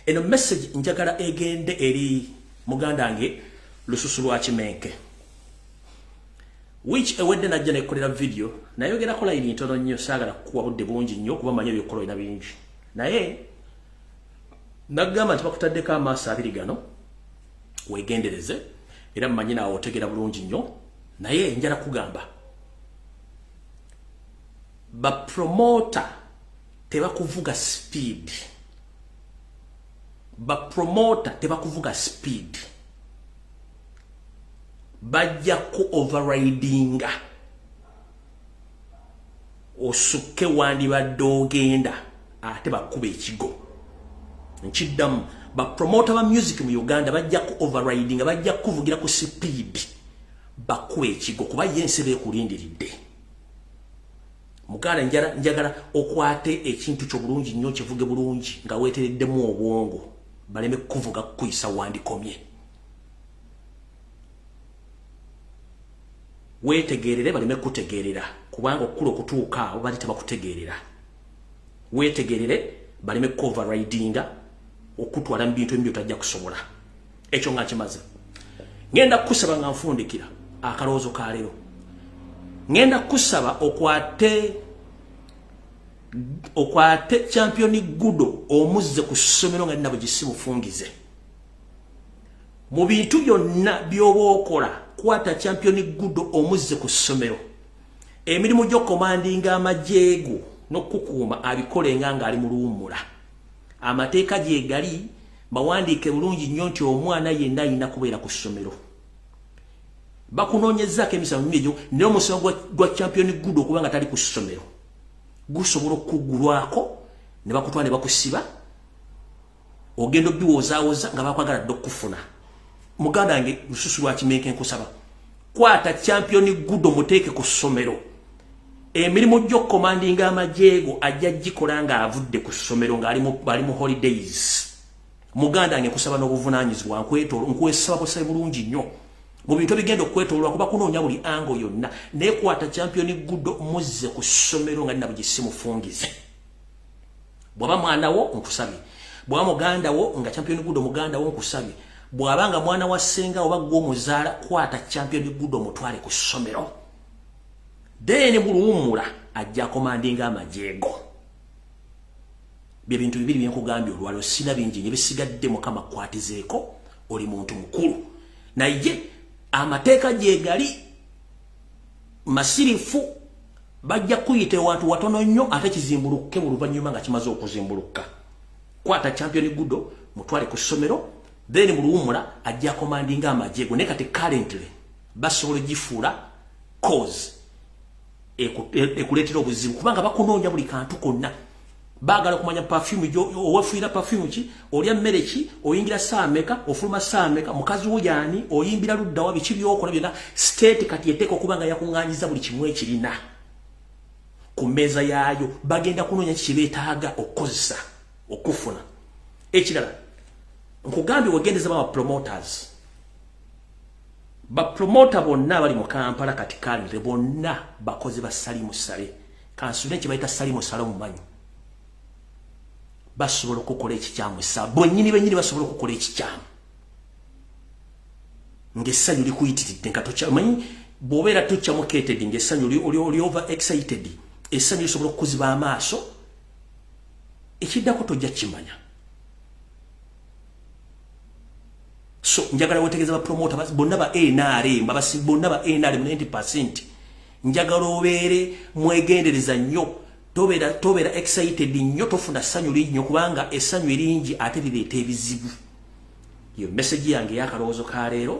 eno message njagala egende eri muganda nge lususu lwa Kimenke which ewedde najja nekolera video nayogera kola iri ntono nnyo saagala kuwa budde bungi nnyo kuba manya byokolo ina bingi naye nagamba nti bakutaddeko amaaso abiri gano wegendereze era mmanyi naawe otegera bulungi nnyo naye njala kugamba bapromota tebakuvuga speed bapromota tebakuvuga speed bajja ku overridinga osuke wandibadde ogenda ate bakuba ekigo nkiddamu bapromota ba music mu Uganda bajja ku overridinga bajja kuvugira ku speed bakuba ekigo kuba yensebe kulindiridde muganda njagala okwate ekintu kyo bulungi nnyo kivuge bulungi nga weetereddemu obwongo baleme kuvuga kuyisa wandikomye wetegerere baleme kutegerera kubanga okulo kutuuka abo bali tabakutegerera wetegerere baleme overridinga okutwala mbintu embi otajja kusobola ekyo nga kimaze ngenda kusaba nga nfundikira akaloozo ka leero ngenda kusaba okwate champion Gudo omuzze ku Ssomero nga nabo gisimufungize mu bintu byonna byoba okola kwata champion Gudo omuzze ku Ssomero emirimu gyo commanding amajeego n'okukuuma abikolenga nga ali mu luwummula amateeka gye gali bawandiike bulungi nnyo nti omwana yenna ayina kubeera ku Ssomero bakunoonyezzaako emisango egyo naye omusango gwa champion Gudo kubanga tali ku Ssomero gusobola okugulwako ne bakutwala ne bakusiba ogenda obiwoozaawoza nga bakwagala dde okufuna muganda wange lususu lwa Kimenke nkusaba kwata champion Gudo muteeke ku Ssomero emirimu gyo commanding amajeego ajja gikola nga avudde ku Ssomero nga ali mu holidays muganda wange nkusaba n'obuvunaanyizibwa nkwesaba busabe bulungi nnyo mu bintu bigenda okwetoolwa kuba kunoonya buli ango yonna naye kwata champion Gudo muzze ku Ssomero nga nabo gisimufungize bwaba mwanawo nkusabye bwaba mugandawo nga champion Gudo mugandawo nkusabye bwabanga mwana wa ssenga oba gw'omuzaala kwata champion Gudo mutwale ku Ssomero deni buluwummula ajja commanding amajeego bye bintu bibiri byenkugambye olwalo sina bingi nye bisigadde mukama kwatizeeko oli muntu mukulu naye amateeka gye gali masirifu bajja kuyita ewantu watono nnyo ate kizimbulukke mu luvannyuma nga kimaze okuzimbulukka kwata champion Gudo mutwale ku Ssomero then mu luwummula ajja commanding amajeego ne kati currently basobola gifuula cause ekuleetera obuzibu kubanga bakunoonya buli kantu konna baagala kumanya perfume jo owefuira perfume ki olya mmere ki oyingira saameka ofuluma saameka mukazi wujani oyimbira ludda wa biki byokola byonna state kati eteeka okubanga yakunganyiza buli kimu ekirina ku mmeeza yaayo bagenda kunoonya kibeetaaga okukozesa okufuna ekirala nkugambye wegendeza ba promoters bapromota bonna bali mu Kampala kati kalire bonna bakozi ba Salimu Sale kansule kibayita Salimu Sale mumanyi basobola okukola ekikyamu bonyini benyini basobola okukola ekikyamu ng'essanyu likuyitiridde nga tokyamanyi bw'obeera tokyamukeeted ng'essanyu oli over excited essanyu lisobola okukuziba amaaso ekiddako tojja kimanya so njagala wetegereza ba promoter bonna ba NRM bonna ba NRM 90% njagala obeere mwegendereza nnyo tobeera excited nnyo tofuna ssanyu linnyo kubanga essanyu eringi ate lireeta ebizibu yo message yange y'akalowoozo ka leero